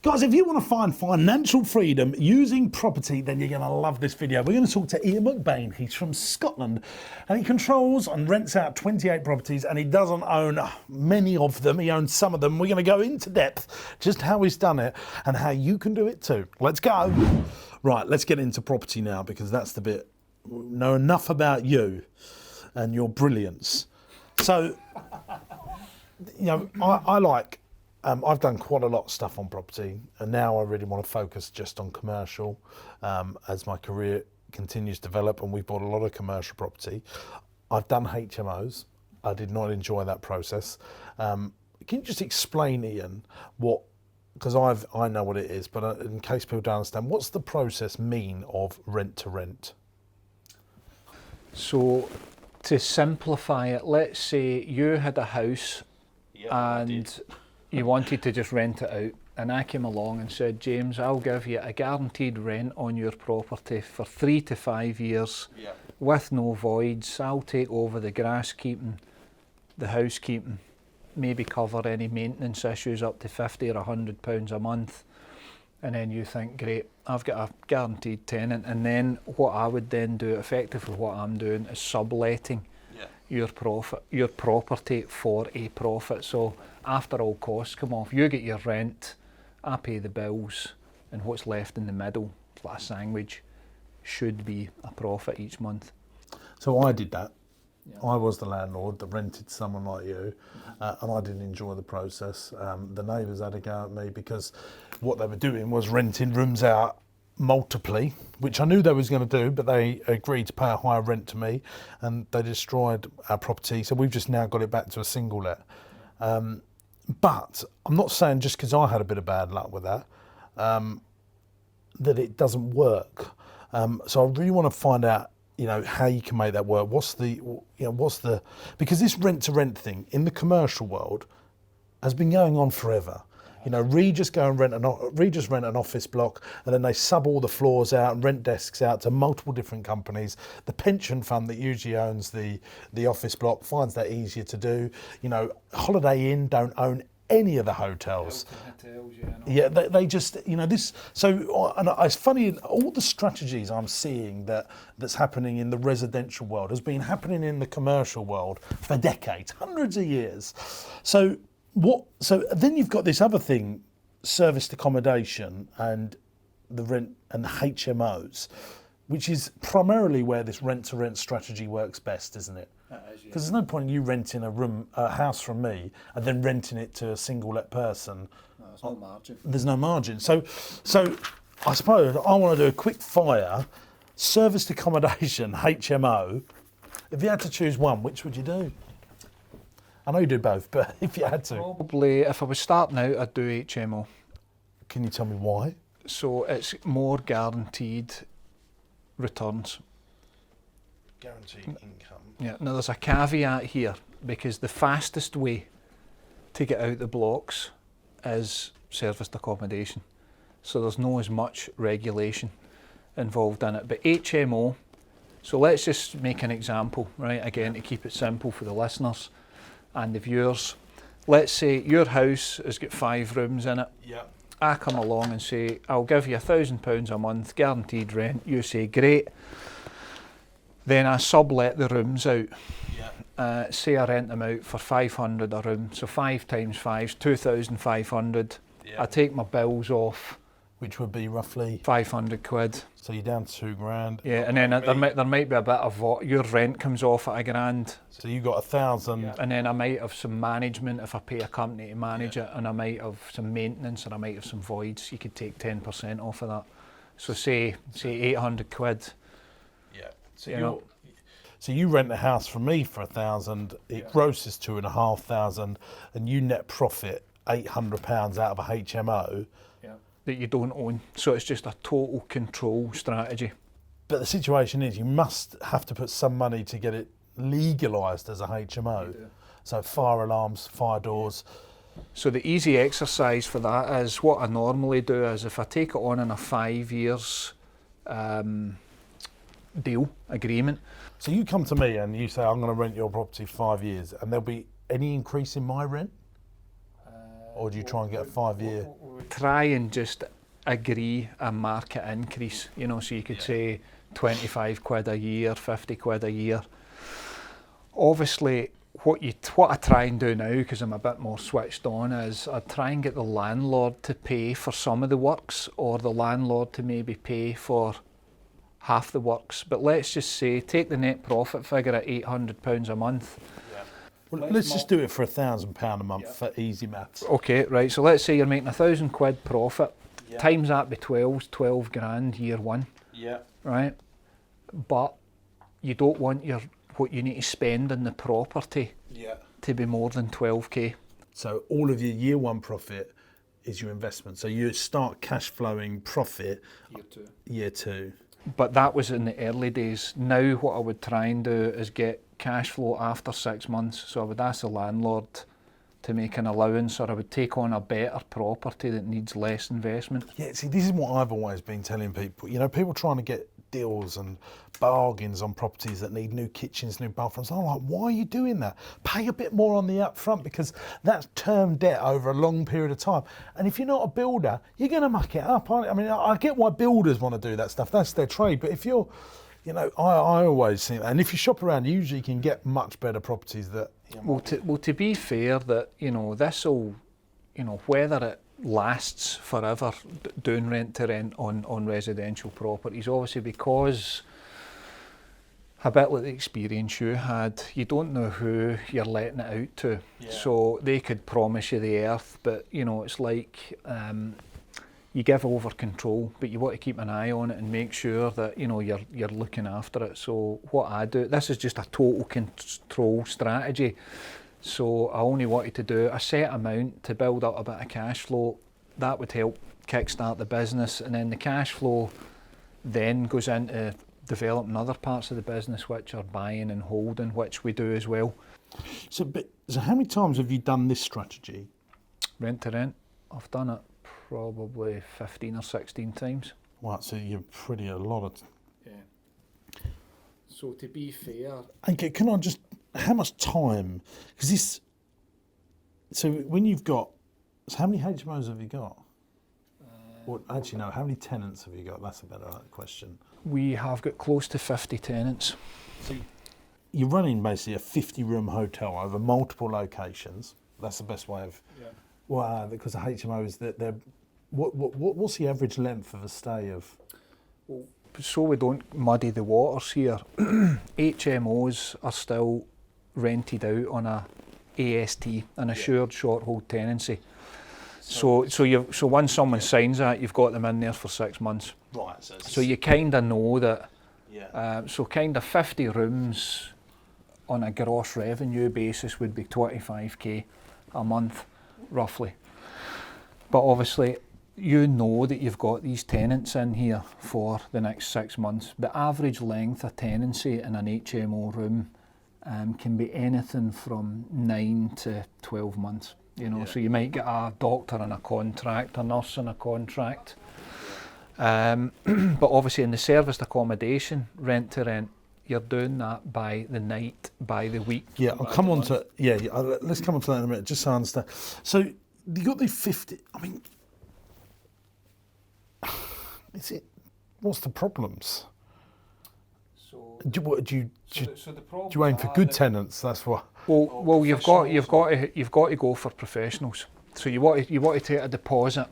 Guys, if you want to find financial freedom using property, then you're going to love this video. We're going to talk to Ian Mcbain. He's from Scotland and he controls and rents out 28 properties and he doesn't own many of them. He owns some of them. We're going to go into depth just how he's done it and how you can do it too. Let's go. Right, let's get into property now because that's the bit. We know enough about you and your brilliance. So, you know, I like... I've done quite a lot of stuff on property and now I really want to focus just on commercial as my career continues to develop, and we've bought a lot of commercial property. I've done HMOs. I did not enjoy that process. Can you just explain, Ian, what, because I know what it is, but in case people don't understand, what's the process mean of rent to rent? So to simplify it, let's say you had a house and you wanted to just rent it out, and I came along and said, James, I'll give you a guaranteed rent on your property for 3 to 5 years with no voids. I'll take over the grass keeping, the housekeeping, maybe cover any maintenance issues up to £50 or £100 a month. And then you think, great, I've got a guaranteed tenant. And then what I would then do, effectively what I'm doing, is subletting your property for a profit. So after all costs come off, you get your rent, I pay the bills, and what's left in the middle, like a sandwich, should be a profit each month. So I did that. I was the landlord that rented someone like you, and I didn't enjoy the process. The neighbours had a go at me because what they were doing was renting rooms out multiply, which I knew they was going to do, but they agreed to pay a higher rent to me and they destroyed our property. So we've just now got it back to a single let. But I'm not saying just because I had a bit of bad luck with that, that it doesn't work. So I really want to find out, you know, how you can make that work. Because this rent to rent thing in the commercial world has been going on forever. You know, just rent an office block and then they sub all the floors out and rent desks out to multiple different companies. The pension fund that usually owns the office block finds that easier to do. You know, Holiday Inn don't own any of the hotels. They just, you know, this. So and it's funny, all the strategies I'm seeing that's happening in the residential world has been happening in the commercial world for decades, hundreds of years. So then you've got this other thing, serviced accommodation and the rent and the HMOs, which is primarily where this rent to rent strategy works best, isn't it? Because there's no point in you renting a house from me and then renting it to a single let person. No, there's no margin. There's no margin. So I suppose I want to do a quick fire, serviced accommodation, HMO. If you had to choose one, which would you do? I know you do both, but if you had to. Probably, if I was starting out, I'd do HMO. Can you tell me why? So it's more guaranteed returns. Guaranteed income. Yeah, now there's a caveat here, because the fastest way to get out the blocks is serviced accommodation. So there's no as much regulation involved in it. But HMO, so let's just make an example, right? Again, to keep it simple for the listeners and the viewers. Let's say your house has got 5 rooms in it. Yeah. I come along and say, I'll give you £1,000 a month, guaranteed rent. You say, great. Then I sublet the rooms out. Yeah. Say I rent them out for 500 a room. So 5 times 5 is 2,500. Yeah. I take my bills off. Which would be roughly? 500 quid. So you're down to £2,000. Yeah, and then there might be a bit of what, your rent comes off at £1,000. So you got 1,000. Yeah. And then I might have some management if I pay a company to manage it, and I might have some maintenance, or I might have some voids. You could take 10% off of that. So say 800 quid. Yeah. So you rent a house from me for 1,000. It grosses 2,500, and you net profit £800 out of a HMO. That you don't own. So it's just a total control strategy. But the situation is you must have to put some money to get it legalised as a HMO. So fire alarms, fire doors. So the easy exercise for that is, what I normally do is, if I take it on in a 5 years deal, agreement. So you come to me and you say, I'm going to rent your property 5 years, and there'll be any increase in my rent? Or do you try and get a 5 year? What try and just agree a market increase, you know, so you could say 25 quid a year, 50 quid a year. Obviously, what I try and do now, because I'm a bit more switched on, is I try and get the landlord to pay for some of the works, or the landlord to maybe pay for half the works. But let's just say, take the net profit figure at £800 a month. Well, let's just do it for £1,000 a month for easy maths. Okay, right, so let's say you're making £1,000 profit, times that by 12 grand year one. Yeah. Right? But you don't want what you need to spend on the property to be more than 12k. So all of your year one profit is your investment. So you start cash flowing profit year two. But that was in the early days. Now what I would try and do is get cash flow after 6 months. So I would ask the landlord to make an allowance, or I would take on a better property that needs less investment. Yeah, see, this is what I've always been telling people. You know, people trying to get deals and bargains on properties that need new kitchens, new bathrooms. I'm like, why are you doing that? Pay a bit more on the upfront, because that's term debt over a long period of time. And if you're not a builder, you're going to muck it up. I mean, I get why builders want to do that stuff. That's their trade. But if you're, you know, I always think, and if you shop around, you usually can get much better properties that. Well, to be fair, that, you know, this will, you know, whether it lasts forever doing rent to rent on residential properties, obviously, because a bit like the experience you had, you don't know who you're letting it out to. So they could promise you the earth, but, you know, it's like you give over control, but you want to keep an eye on it and make sure that, you know, you're looking after it. So what I do, this is just a total control strategy. So I only wanted to do a set amount to build up a bit of cash flow. That would help kickstart the business, and then the cash flow then goes into developing other parts of the business, which are buying and holding, which we do as well. So how many times have you done this strategy? Rent to rent, I've done it probably 15 or 16 times. Wow, so you're pretty a lot of... Yeah. So to be fair... And can I just... How much time? Because this... So when you've got... So how many HMOs have you got? Well, actually, no, how many tenants have you got? That's a better question. We have got close to 50 tenants. So you're running basically a 50-room hotel over multiple locations. That's the best way of... Yeah. Well, because the HMOs, they're... What's the average length of a stay of? Well, so we don't muddy the waters here, HMOs are still rented out on a AST, an assured short hold tenancy. So once someone signs that, you've got them in there for 6 months. Right. So you kind of know that. Yeah. So kind of 50 rooms on a gross revenue basis would be 25k a month, roughly. But obviously, you know that you've got these tenants in here for the next 6 months. The average length of tenancy in an HMO room can be anything from 9 to 12 months. You know, so you might get a doctor on a contract, a nurse on a contract. But obviously in the serviced accommodation, rent to rent, you're doing that by the night, by the week. Yeah, I'll come on to, let's come on to that in a minute, just so I understand. So you got the 50, I mean, what's the problems? So do you aim for good tenants? That's what. Well, you've got to go for professionals. So you want to take a deposit.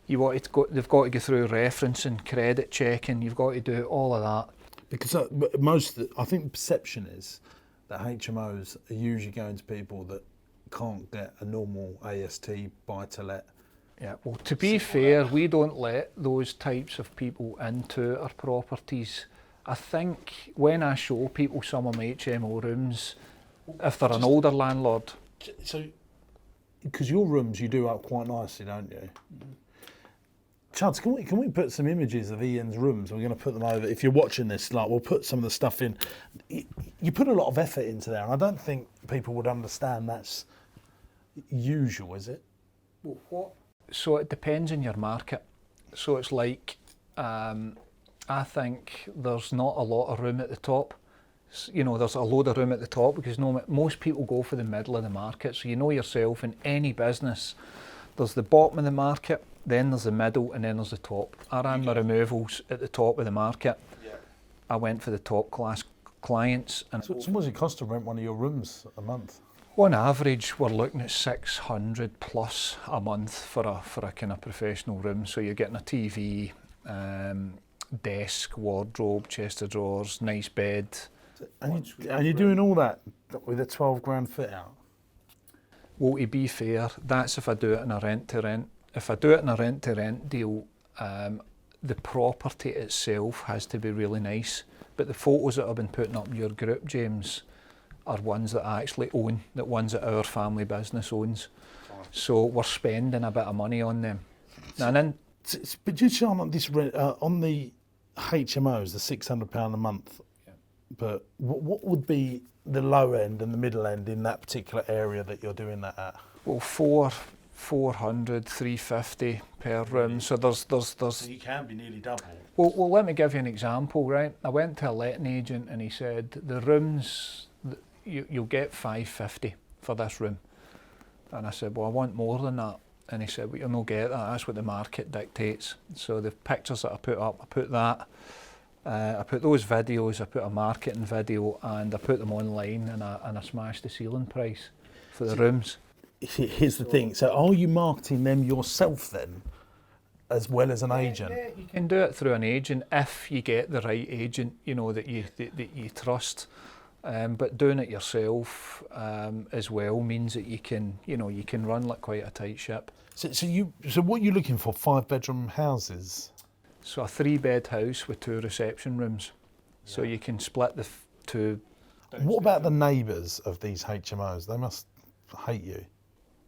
They've got to go through referencing, credit checking. You've got to do all of that. Because I think the perception is that HMOs are usually going to people that can't get a normal AST buy to let. Yeah, well, to be fair, we don't let those types of people into our properties. I think when I show people some of my HMO rooms, if they're an older landlord... So, because your rooms you do up quite nicely, don't you? Mm-hmm. Chance, can we put some images of Ian's rooms? We're going to put them over. If you're watching this, like, we'll put some of the stuff in. You put a lot of effort into there, and I don't think people would understand that's usual, is it? Well, what? So it depends on your market. So it's like, I think there's not a lot of room at the top. You know, there's a load of room at the top because most people go for the middle of the market. So you know yourself, in any business, there's the bottom of the market then there's the middle, and then there's the top. I ran my removals at the top of the market. Yeah. I went for the top class clients. And So what does it cost to rent one of your rooms a month? on average, we're looking at 600 plus a month for a kind of professional room. So you're getting a TV, desk, wardrobe, chest of drawers, nice bed. And you're doing all that with a 12 grand fit out? Well, to be fair, that's if I do it in a rent-to-rent. If I do it in a rent-to-rent deal, the property itself has to be really nice. But the photos that I've been putting up in your group, James, are ones that I actually own, that ones that our family business owns. So we're spending a bit of money on them. And then, But just on this on the HMOs, the £600 a month. Yeah. But what would be the low end and the middle end in that particular area that you're doing that at? well, 400, 350 per room. So there's. So you can be nearly double. Well, let me give you an example, right? I went to a letting agent and he said the rooms you'll get 550 for this room, and I said, well, I want more than that. And he said, well, you'll not get that. That's what the market dictates. So the pictures that I put up, I put that. I put those videos, I put a marketing video, and I put them online, and I smashed the ceiling price for the rooms. Here's the thing. So are you marketing them yourself then, as well as an agent? Yeah, you can do it through an agent if you get the right agent, you know, that you trust. But doing it yourself as well means that you can run like quite a tight ship. So what are you looking for? 5-bedroom houses? So a 3-bed house with 2 reception rooms. Yeah. So you can split the two. What about the neighbours of these HMOs? They must hate you.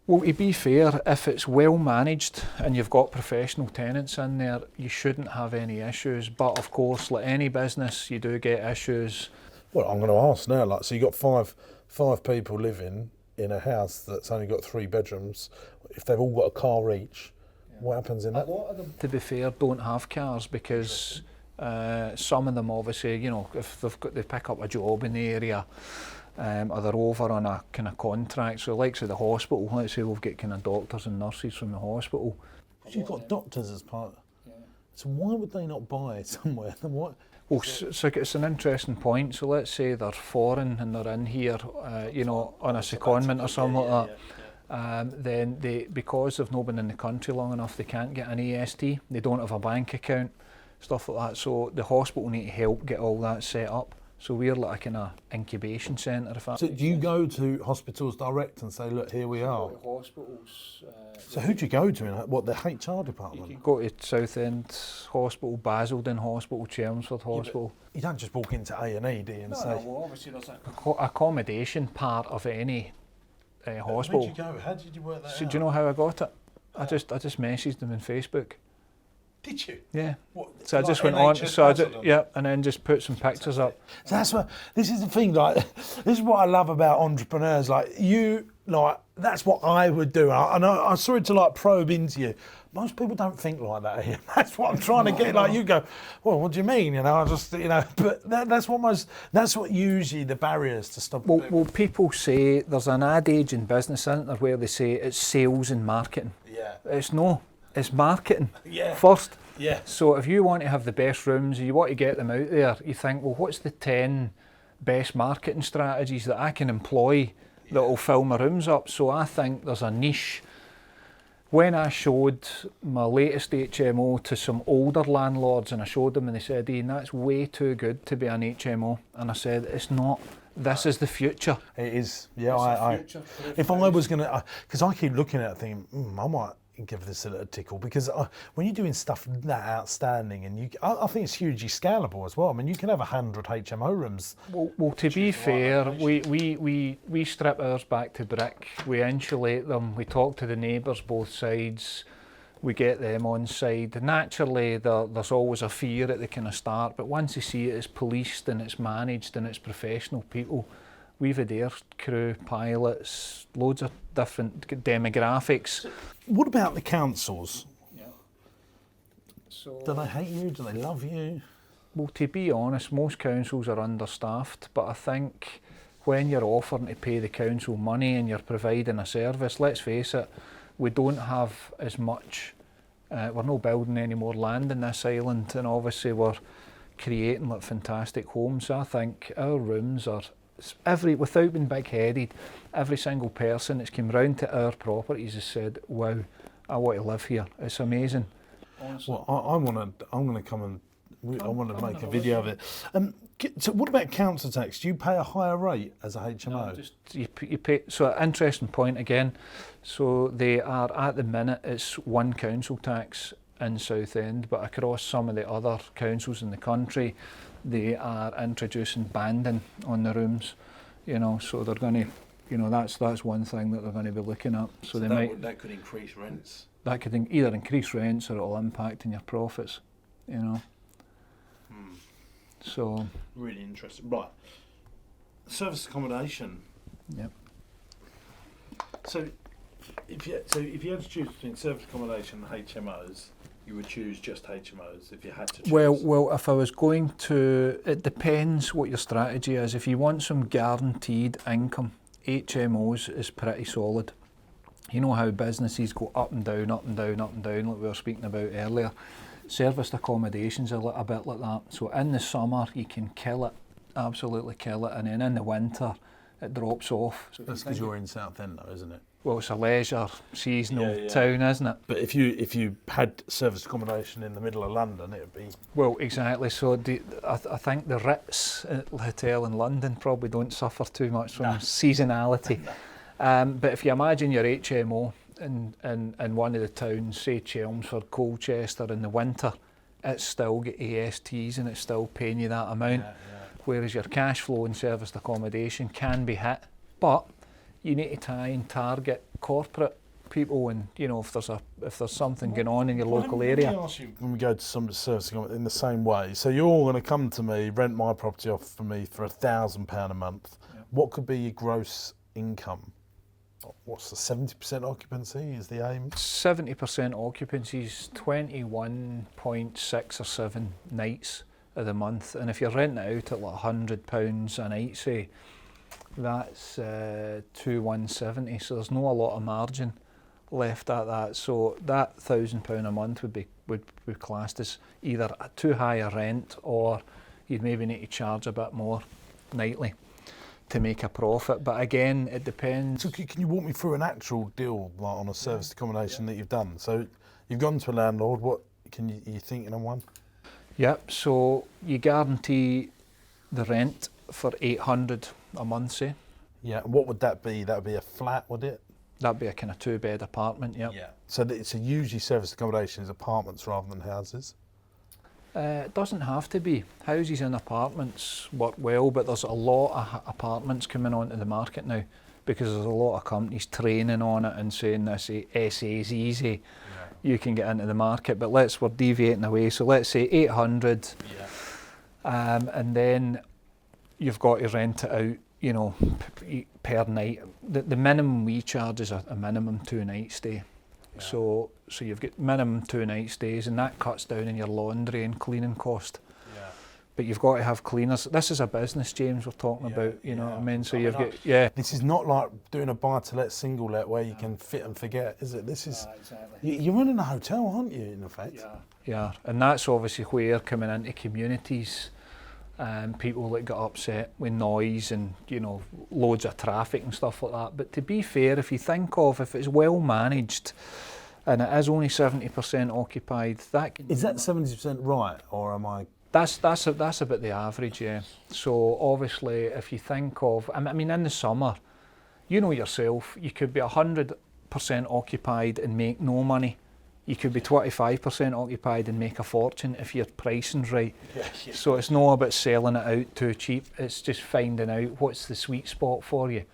Well, to be fair, if it's well managed and you've got professional tenants in there, you shouldn't have any issues. But of course, like any business, you do get issues. Well, I'm going to ask now. Like, so you got five people living in a house that's only got 3 bedrooms. If they've all got a car each, what happens in that? A lot of them, to be fair, don't have cars because some of them obviously, you know, if they pick up a job in the area, or they're over on a kind of contract. So, like say the hospital, let's say we've got kind of doctors and nurses from the hospital. You've got doctors as part. Yeah. So why would they not buy it somewhere? What? Well, so it's an interesting point. So let's say they're foreign and they're in here, you know, on a secondment or something like that. Then they, because they've not been in the country long enough, they can't get an EST. They don't have a bank account, stuff like that. So the hospital need to help get all that set up. So we're like a kind of incubation centre. So do you go to hospitals direct and say, look, here we are? Hospitals. So who do you go to? What, the HR department? You can go to Southend Hospital, Basildon Hospital, Chelmsford Hospital. You don't just walk into A&E, do you, and say... No, well, obviously there's an accommodation part of any hospital. Where'd you go? How did you work that out? Do you know how I got it? I just messaged them on Facebook. Did you? Yeah. What, so I like just went NHS on, yeah, and then just put some pictures up. So that's what, this is the thing, like, this is what I love about entrepreneurs, that's what I would do. And I'm sorry to probe into you. Most people don't think like that here. That's what I'm trying to get. Like, you go, well, what do you mean? I just, but that's what usually the barriers to stop. Well, people say there's an adage in business, isn't there, where they say it's sales and marketing. Yeah. It's marketing yeah. first. Yeah. So if you want to have the best rooms, you want to get them out there, you think, well, what's the 10 best marketing strategies that I can employ that will fill my rooms up? So I think there's a niche. When I showed my latest HMO to some older landlords and I showed them and they said, Ian, that's way too good to be an HMO. And I said, it's not. This is the future. It is. Yeah, if I was going to, because I keep looking at it thinking, I might give this a little tickle, because when you're doing stuff that outstanding, and I think it's hugely scalable as well. I mean, you can have 100 HMO rooms. Well, to be fair, we strip ours back to brick. We insulate them. We talk to the neighbours both sides. We get them on side. Naturally, there's always a fear at the kind of start, but once you see it, it's policed and it's managed and it's professional people. We've had air crew, pilots, loads of different demographics. What about the councils? Yeah. So, do they hate you? Do they love you? Well, to be honest, most councils are understaffed, but I think when you're offering to pay the council money and you're providing a service, let's face it, we don't have as much We're not building any more land in this island, and obviously we're creating like fantastic homes. I think our rooms are without being big-headed, every single person that's come round to our properties has said, "Wow, I want to live here. It's amazing." Well, I'm going to come and I want to make a video of it. So what about council tax? Do you pay a higher rate as a HMO? No, just you pay. So interesting point again. So they are at the minute it's one council tax in Southend, but across some of the other councils in the country, they are introducing banding on the rooms. You know, so they're going to, you know, that's one thing that they're going to be looking at. So they that could increase rents. That could either increase rents or it'll impact on your profits. You know. So really interesting. Right. Service accommodation. Yep. So if you had to choose between service accommodation and HMOs, you would choose just HMOs if you had to choose. Well, if I was going to, it depends what your strategy is. If you want some guaranteed income, HMOs is pretty solid. You know how businesses go up and down, up and down, up and down, like we were speaking about earlier. Serviced accommodation's a bit like that. So in the summer you can kill it, absolutely kill it, and then in the winter it drops off. So that's because you're in Southend though, isn't it? Well, it's a leisure, seasonal town, isn't it? But if you had serviced accommodation in the middle of London, it would be... Well, exactly. So I think the Ritz Hotel in London probably don't suffer too much from seasonality. But if you imagine your HMO in one of the towns, say Chelmsford, Colchester, in the winter, it's still got ASTs and it's still paying you that amount. Whereas your cash flow and serviced accommodation can be hit, but you need to try and target corporate people, and you know, if there's something going on in your local area. Let me ask you, when we go to some service in the same way, so you're all going to come to me, rent my property off for me for £1,000 a month. Yep. What could be your gross income? What's the 70% occupancy is the aim? 70% occupancy is 21.6 or 7 nights of the month, and if you're renting it out at like £100 a night, say, that's 2,170. So there's not a lot of margin left at that. So that £1,000 a month would be classed as either a too high a rent, or you'd maybe need to charge a bit more nightly to make a profit. But again, it depends. So can you walk me through an actual deal like on a serviced accommodation that you've done? So you've gone to a landlord. What are you thinking of one? Yep. So you guarantee the rent for £800 a month, say. Yeah. And what would that be? That would be a flat, would it? That'd be a kind of 2-bed apartment. Yep. Yeah. So it's usually serviced accommodation is apartments rather than houses. It doesn't have to be. Houses and apartments work well, but there's a lot of apartments coming onto the market now because there's a lot of companies training on it and saying this SA's easy. You can get into the market, but we're deviating away. So let's say 800, and then you've got to rent it out, you know, per night. The minimum we charge is a minimum 2-night stay. So you've got minimum 2-night stays, and that cuts down on your laundry and cleaning cost. But you've got to have cleaners. This is a business, James, we're talking about, you know what I mean? So you've got, This is not like doing a buy-to-let, single-let where you can fit and forget, is it? This is, exactly. You're running a hotel, aren't you, in effect? Yeah, and that's obviously where coming into communities, people that get upset with noise and, you know, loads of traffic and stuff like that. But to be fair, if you think of, if it's well managed and it is only 70% occupied, that can... Is that 70% right, or am I... That's about the average, yeah. So obviously, if you think of, I mean, in the summer, you know yourself, you could be 100% occupied and make no money. You could be 25% occupied and make a fortune if your pricing's right. So it's not about selling it out too cheap. It's just finding out what's the sweet spot for you.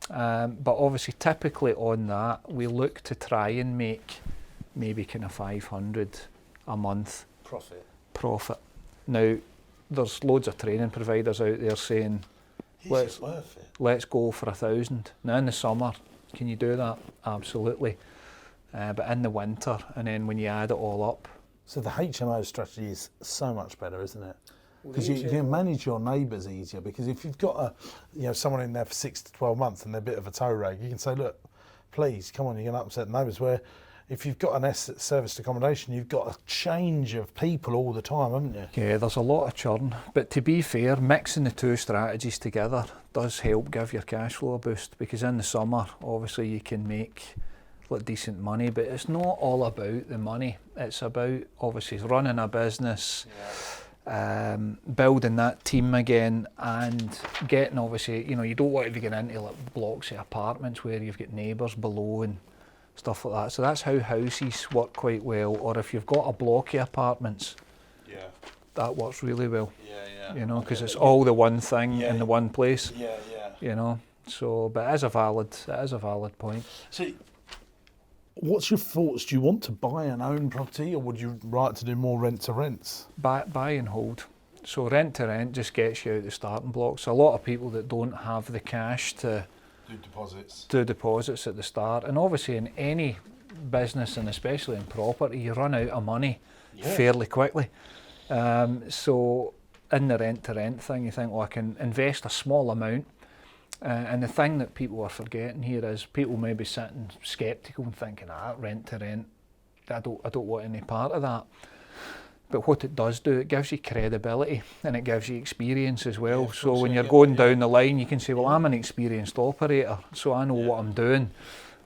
But obviously, typically on that, we look to try and make maybe kind of 500 a month profit. Now, there's loads of training providers out there saying, let's go for 1,000. Now in the summer, can you do that? Absolutely. But in the winter, and then when you add it all up. So the HMO strategy is so much better, isn't it? Because you can manage your neighbours easier, because if you've got someone in there for 6 to 12 months and they're a bit of a toe rag, you can say, look, please, come on, you're going to upset the neighbours. Where if you've got an serviced accommodation, you've got a change of people all the time, haven't you? Yeah, there's a lot of churn, but to be fair, mixing the two strategies together does help give your cash flow a boost, because in the summer, obviously you can make decent money, but it's not all about the money. It's about obviously running a business, building that team again, and getting, obviously, you know, you don't want to be getting into like blocks of apartments where you've got neighbours below and stuff like that. So that's how houses work quite well. Or if you've got a block of apartments, that works really well. You know, because it's all the one thing in the one place. You know, so but it is a valid point. So, what's your thoughts? Do you want to buy and own property, or would you like to do more rent to rents? Buy and hold. So rent to rent just gets you out the starting blocks. A lot of people that don't have the cash to do deposits at the start, and obviously in any business, and especially in property, you run out of money fairly quickly. So in the rent to rent thing, you think, well, I can invest a small amount. And the thing that people are forgetting here is people may be sitting sceptical and thinking, rent to rent, I don't want any part of that. But what it does do, it gives you credibility and it gives you experience as well. Yeah, so when you're going down the line, you can say, well, I'm an experienced operator, so I know what I'm doing.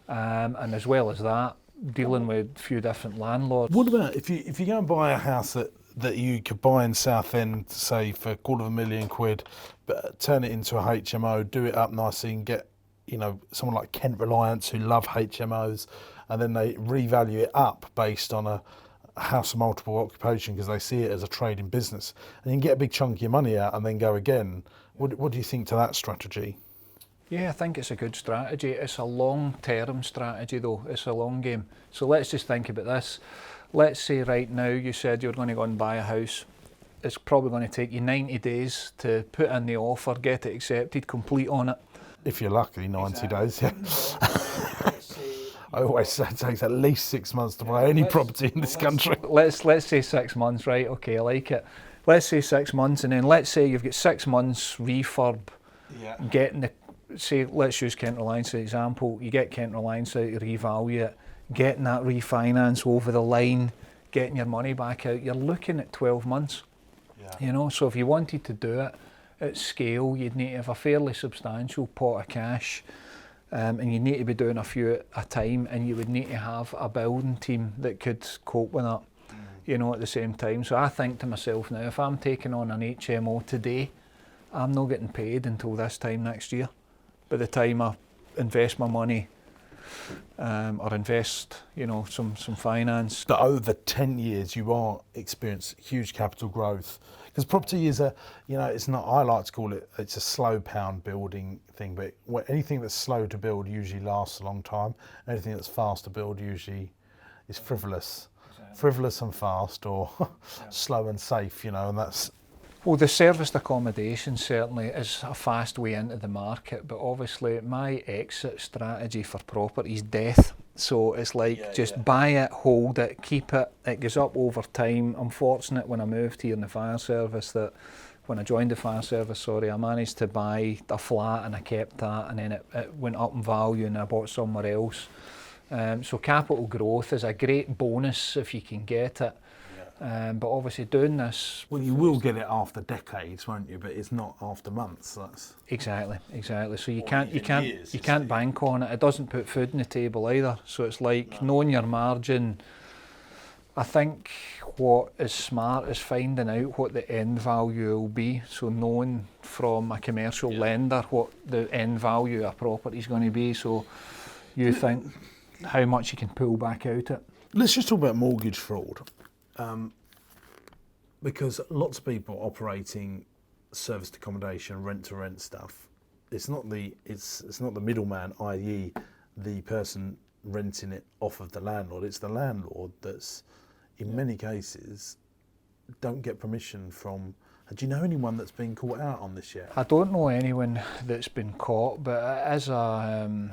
And as well as that, dealing with a few different landlords. What about if you go and buy a house that you could buy in Southend, say for £250,000, but turn it into a HMO, do it up nicely and get, you know, someone like Kent Reliance who love HMOs, and then they revalue it up based on a house of multiple occupation because they see it as a trading business, and you can get a big chunk of your money out and then go again. What do you think to that strategy? Yeah, I think it's a good strategy. It's a long-term strategy though, it's a long game. So let's just think about this. Let's say right now you said you're going to go and buy a house. It's probably going to take you 90 days to put in the offer, get it accepted, complete on it. If you're lucky, 90 days, yeah. I always say it takes at least 6 months to buy any property in this country. Let's say 6 months, right? Okay, I like it. Let's say 6 months, and then let's say you've got 6 months refurb, getting the, say, let's use Kent Reliance as an example. You get Kent Reliance out, you revalue it, getting that refinance over the line, getting your money back out. You're looking at 12 months. You know, so if you wanted to do it at scale, you'd need to have a fairly substantial pot of cash, and you need to be doing a few at a time, and you would need to have a building team that could cope with that, you know, at the same time. So I think to myself now, if I'm taking on an HMO today, I'm not getting paid until this time next year. By the time I invest my money, or invest, you know, some finance. But over 10 years, you are experiencing huge capital growth. Because property is it's not, I like to call it, it's a slow pound building thing, but anything that's slow to build usually lasts a long time. Anything that's fast to build usually is frivolous. Exactly. Frivolous and fast, or slow and safe, you know, and that's... Well, the serviced accommodation certainly is a fast way into the market, but obviously my exit strategy for property is death. So it's like buy it, hold it, keep it. It goes up over time. I'm fortunate when I moved here in the fire service that when I joined the fire service, I managed to buy a flat and I kept that, and then it went up in value and I bought somewhere else. So capital growth is a great bonus if you can get it. But obviously doing this... Well, you will get it after decades, won't you? But it's not after months. That's exactly. So you can't bank on it. It doesn't put food on the table either. So it's like knowing your margin. I think what is smart is finding out what the end value will be. So knowing from a commercial lender what the end value of a property is going to be. So you think how much you can pull back out it. Let's just talk about mortgage fraud. Because lots of people operating serviced accommodation, rent-to-rent stuff, it's not the middleman, i.e. the person renting it off of the landlord. It's the landlord that's, in many cases, don't get permission from... Do you know anyone that's been caught out on this yet? I don't know anyone that's been caught, but it is a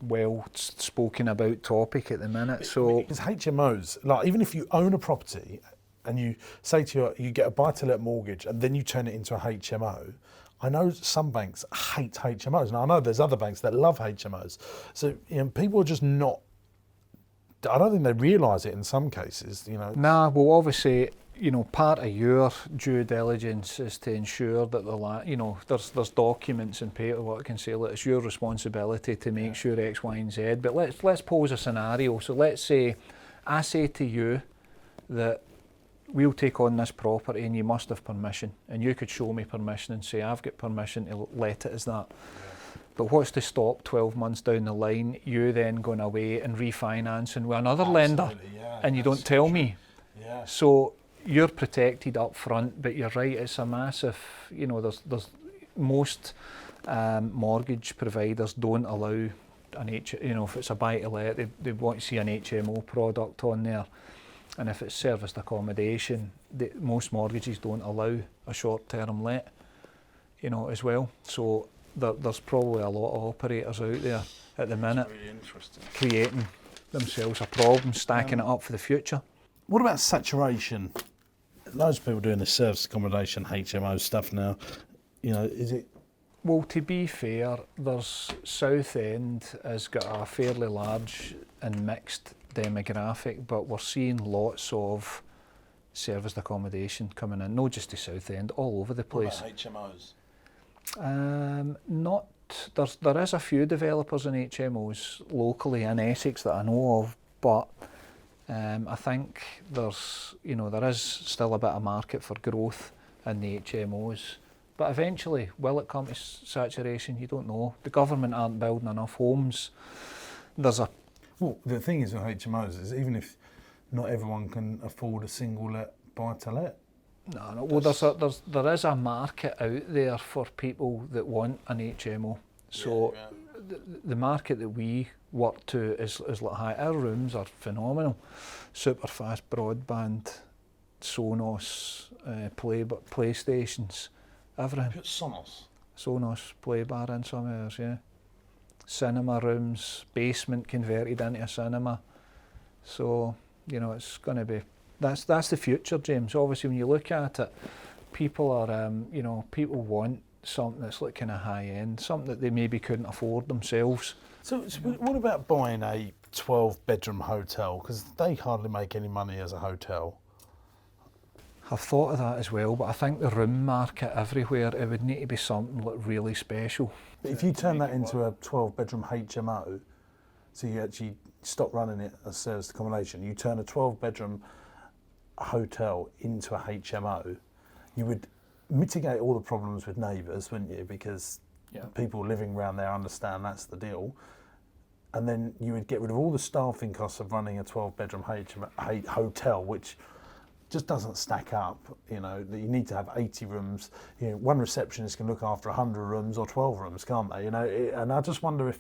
well spoken about topic at the minute. So because HMOs, like even if you own a property and you say you get a buy-to-let mortgage and then you turn it into a HMO, I know some banks hate HMOs, and I know there's other banks that love HMOs. So people are just not I don't think they realise it in some cases, you know. Nah, well, obviously, you know, part of your due diligence is to ensure that there's documents and paperwork and say, look, it's your responsibility to make sure X, Y, and Z. But let's pose a scenario. So let's say I say to you that we'll take on this property and you must have permission, and you could show me permission and say I've got permission to let it as that. But what's to stop 12 months down the line you then going away and refinancing with another lender, and you don't tell me? Yeah. So you're protected up front, but you're right, it's a massive, you know, there's most mortgage providers don't allow if it's a buy-to-let, they want to see an HMO product on there. And if it's serviced accommodation, most mortgages don't allow a short-term let, you know, as well. So there's probably a lot of operators out there at the minute creating themselves a problem, stacking it up for the future. What about saturation? Loads of people doing the service accommodation, HMO stuff now. You know, is it? Well, to be fair, there's Southend has got a fairly large and mixed demographic, but we're seeing lots of serviced accommodation coming in, not just to Southend, all over the place. What about HMOs? There is a few developers in HMOs locally in Essex that I know of, but I think there is still a bit of market for growth in the HMOs. But eventually, will it come to saturation? You don't know. The government aren't building enough homes. Well, the thing is with HMOs is even if not everyone can afford a single let buy-to-let. No. Well, there is a market out there for people that want an HMO. So the market that we work to is like high. Our rooms are phenomenal. Super fast broadband, Sonos, PlayStations, everything. Put Sonos play bar in some areas, yeah. Cinema rooms, basement converted into a cinema. So, you know, it's going to be, that's the future, James. Obviously, when you look at it, people are, people want something that's like kind of high end, something that they maybe couldn't afford themselves. So what about buying a 12-bedroom hotel? Because they hardly make any money as a hotel. I've thought of that as well, but I think the room market everywhere, it would need to be something like really special. But if you turn that into a 12-bedroom HMO, so you actually stop running it as serviced accommodation, you turn a 12-bedroom hotel into a HMO, you would mitigate all the problems with neighbours, wouldn't you? Because people living around there understand that's the deal. And then you would get rid of all the staffing costs of running a 12-bedroom hotel, which just doesn't stack up. You know, that you need to have 80 rooms. You know, one receptionist can look after 100 rooms or 12 rooms, can't they? You know, and I just wonder if.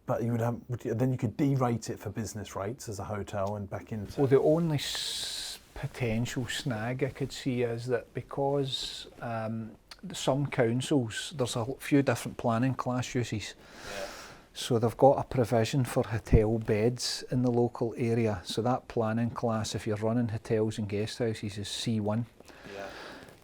But you would have, then you could derate it for business rates as a hotel and back into. Well, the only potential snag I could see is that because some councils, there's a few different planning class uses. Yeah. So they've got a provision for hotel beds in the local area. So that planning class, if you're running hotels and guest houses, is C1. Yeah.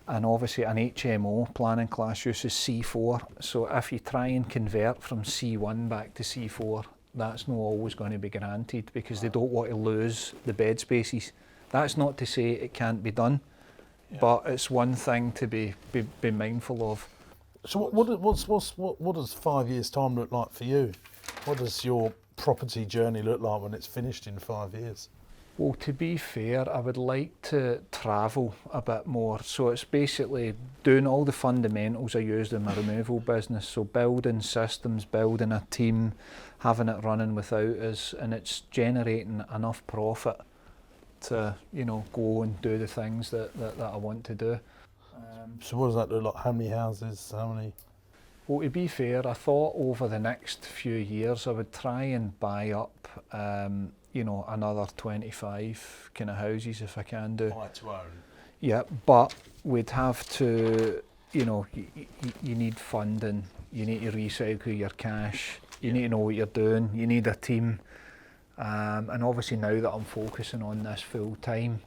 And obviously an HMO planning class use is C4. So if you try and convert from C1 back to C4, that's not always going to be granted because they don't want to lose the bed spaces. That's not to say it can't be done, but it's one thing to be mindful of. So what does 5 years' time look like for you? What does your property journey look like when it's finished in 5 years? Well, to be fair, I would like to travel a bit more. So it's basically doing all the fundamentals I used in my removal business. So building systems, building a team, having it running without us, and it's generating enough profit to, go and do the things that I want to do. So what does that look like? How many houses? How many? Well, to be fair, I thought over the next few years I would try and buy up, another 25 kind of houses if I can do. Buy to own? Yeah, but we'd have to, you need funding, you need to recycle your cash, you need to know what you're doing, you need a team. And obviously now that I'm focusing on this full time,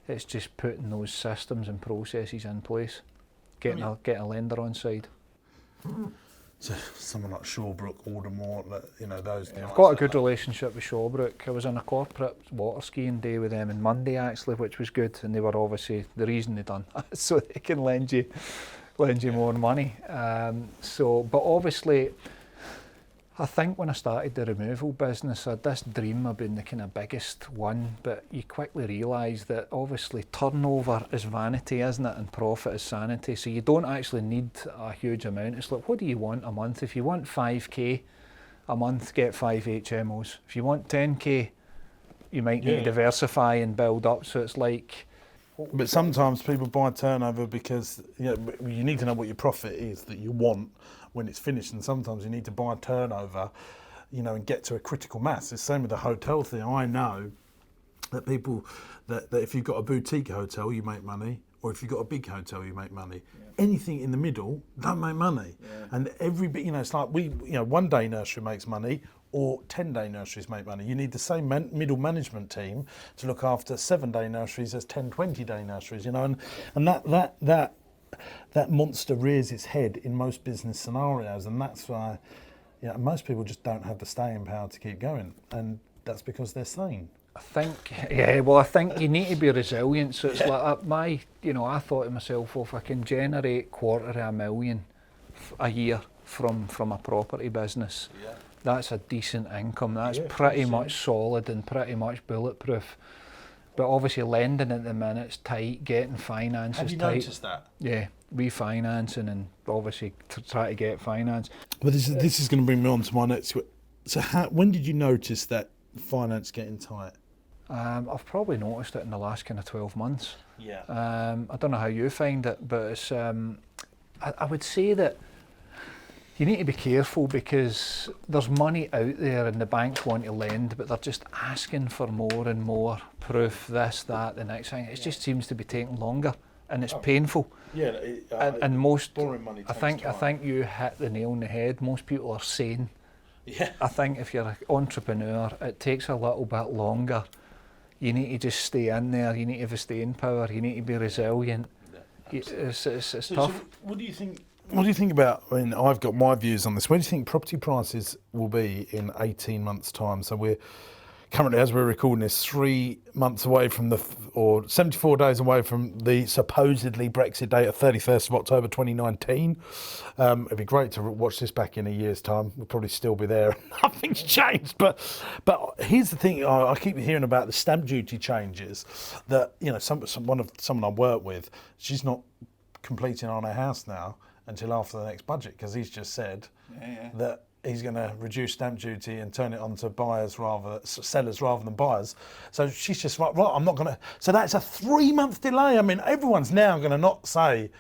it's just putting those systems and processes in place, getting a lender on side. So someone like Shawbrook, Aldermore, you know, those guys. I've got a good relationship with Shawbrook. I was on a corporate water skiing day with them on Monday actually, which was good, and they were obviously the reason they done that, so they can lend you more money. But obviously, I think when I started the removal business, I had this dream of being the kind of biggest one, but you quickly realise that obviously turnover is vanity, isn't it, and profit is sanity. So you don't actually need a huge amount. It's like, what do you want a month? If you want 5k a month, get 5 HMOs. If you want 10k, you might need to diversify and build up. So it's like... But sometimes people buy turnover because you need to know what your profit is that you want when it's finished, and sometimes you need to buy turnover, and get to a critical mass. It's the same with the hotel thing. I know that people that if you've got a boutique hotel, you make money, or if you've got a big hotel, you make money. Yeah. Anything in the middle don't make money. Yeah. And every bit, it's like one day nursery makes money, or 10-day nurseries make money. You need the same middle management team to look after 7-day nurseries as 10, 20-day nurseries, and that monster rears its head in most business scenarios, and that's why most people just don't have the staying power to keep going, and that's because they're sane. I think you need to be resilient. So it's like I thought to myself, well, if I can generate $250,000 a year from a property business, that's a decent income. That's pretty much solid and pretty much bulletproof. But obviously lending at the minute's tight, getting finance is tight. Have you noticed that? Yeah, refinancing and obviously try to get finance. Well, this is going to bring me on to my next. So when did you notice that finance getting tight? I've probably noticed it in the last kind of 12 months. Yeah. I don't know how you find it, but it's. I would say that you need to be careful because there's money out there and the banks want to lend, but they're just asking for more and more proof, this, that, the next thing. It just seems to be taking longer, and it's painful. Yeah, and most. Borrowing money takes I time. think you hit the nail on the head. Most people are sane. Yeah. I think if you're an entrepreneur, it takes a little bit longer. You need to just stay in there. You need to have a staying power. You need to be resilient. It's tough. So what do you think? What do you think about? I mean, I've got my views on this. Where do you think property prices will be in 18 months' time? So we're currently, as we're recording this, 3 months away from or 74 days away from the supposedly Brexit date of 31st of October 2019. It'd be great to watch this back in a year's time. We'll probably still be there. Nothing's changed. But here's the thing. I keep hearing about the stamp duty changes that, someone I work with, she's not completing on her house now until after the next budget, because he's just said that he's going to reduce stamp duty and turn it on to sellers rather than buyers. So she's just like, right, I'm not going to. So that's a 3-month delay. I mean, everyone's now going to not say.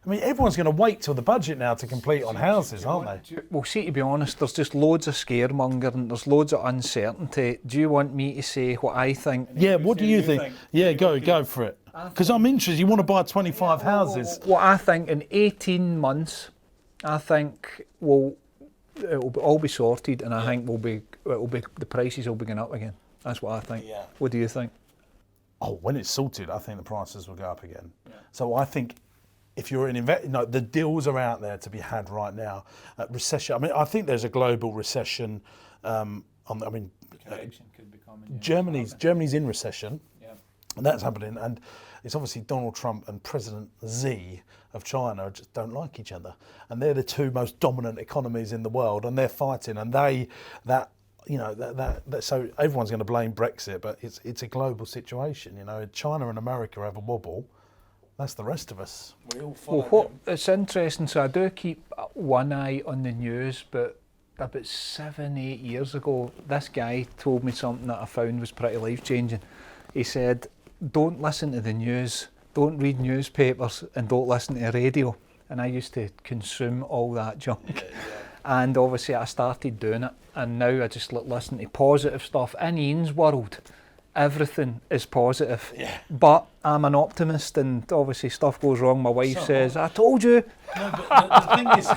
I mean, everyone's going to wait till the budget now to complete on houses, aren't they? Well, see, to be honest, there's just loads of scaremongering, there's loads of uncertainty. Do you want me to say what I think? Yeah, what do you think? Yeah, go for it. Because I'm interested, you want to buy 25 houses. What I think in 18 months, I think it'll all be sorted, and I think the prices will be going up again. That's what I think. Yeah. What do you think? Oh, when it's sorted, I think the prices will go up again. Yeah. So I think if you're an investor, the deals are out there to be had right now. Recession. I mean, I think there's a global recession. Could be coming. Germany's in recession. And that's happening, and it's obviously Donald Trump and President Xi of China just don't like each other, and they're the two most dominant economies in the world, and they're fighting, and so everyone's going to blame Brexit, but it's a global situation. China and America have a wobble. That's the rest of us. We all follow them. It's interesting. So I do keep one eye on the news, but about 7-8 years ago, this guy told me something that I found was pretty life-changing. He said, don't listen to the news, don't read newspapers, and don't listen to the radio. And I used to consume all that junk. And obviously I started doing it, and now I just listen to positive stuff. In Ian's world, everything is positive. Yeah. But I'm an optimist, and obviously stuff goes wrong. My wife says, I told you. No, but the thing is,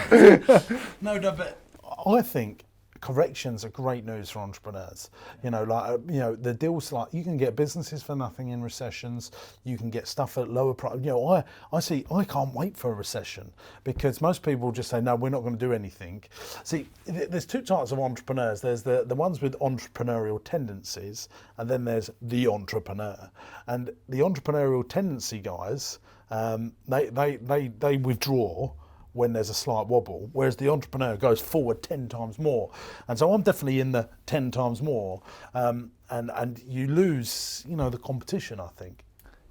but I think corrections are great news for entrepreneurs. You know, like, you know, the deals, like, you can get businesses for nothing in recessions. You can get stuff at lower price. You know, I can't wait for a recession, because most people just say, no, we're not going to do anything. See, there's two types of entrepreneurs. There's the ones with entrepreneurial tendencies, and then there's the entrepreneur. And the entrepreneurial tendency guys, they withdraw when there's a slight wobble, whereas the entrepreneur goes forward 10 times more. And so I'm definitely in the 10 times more, and you lose, you know, the competition, I think.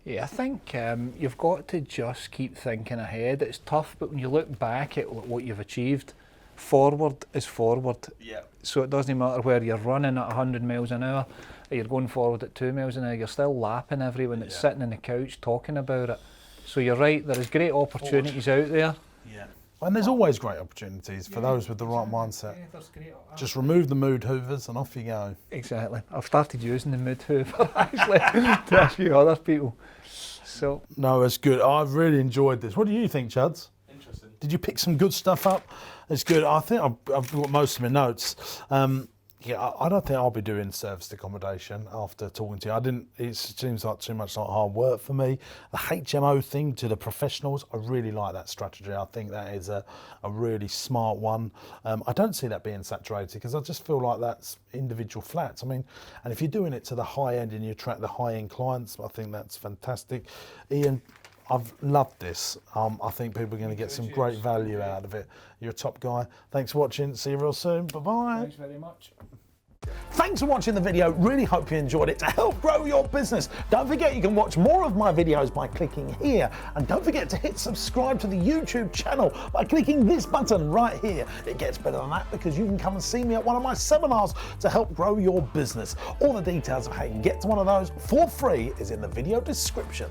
Yeah, I think you've got to just keep thinking ahead. It's tough, but when you look back at what you've achieved, forward is forward. Yeah. So it doesn't matter where you're running at 100 miles an hour, or you're going forward at 2 miles an hour, you're still lapping everyone that's sitting on the couch talking about it. So you're right, there is great opportunities out there. Yeah. And there's always great opportunities for those with the right mindset. Just remove the mood hoovers and off you go. Exactly. I've started using the mood hoover actually to a few other people. So no, it's good. I've really enjoyed this. What do you think, Chuds? Interesting. Did you pick some good stuff up? It's good. I think I've got most of my notes. Yeah, I don't think I'll be doing serviced accommodation after talking to you. It seems like too much like hard work for me. The HMO thing to the professionals, I really like that strategy. I think that is a really smart one. I don't see that being saturated, because I just feel like that's individual flats. I mean, and if you're doing it to the high end and you attract the high end clients, I think that's fantastic. Ian, I've loved this. I think people are going to get some great value out of it. You're a top guy. Thanks for watching. See you real soon. Bye-bye. thanks very much. Thanks for watching the video. Really hope you enjoyed it. To help grow your business, don't forget you can watch more of my videos by clicking here. And don't forget to hit subscribe to the YouTube channel by clicking this button right here. It gets better than that, because you can come and see me at one of my seminars to help grow your business. All the details of how you can get to one of those for free is in the video description.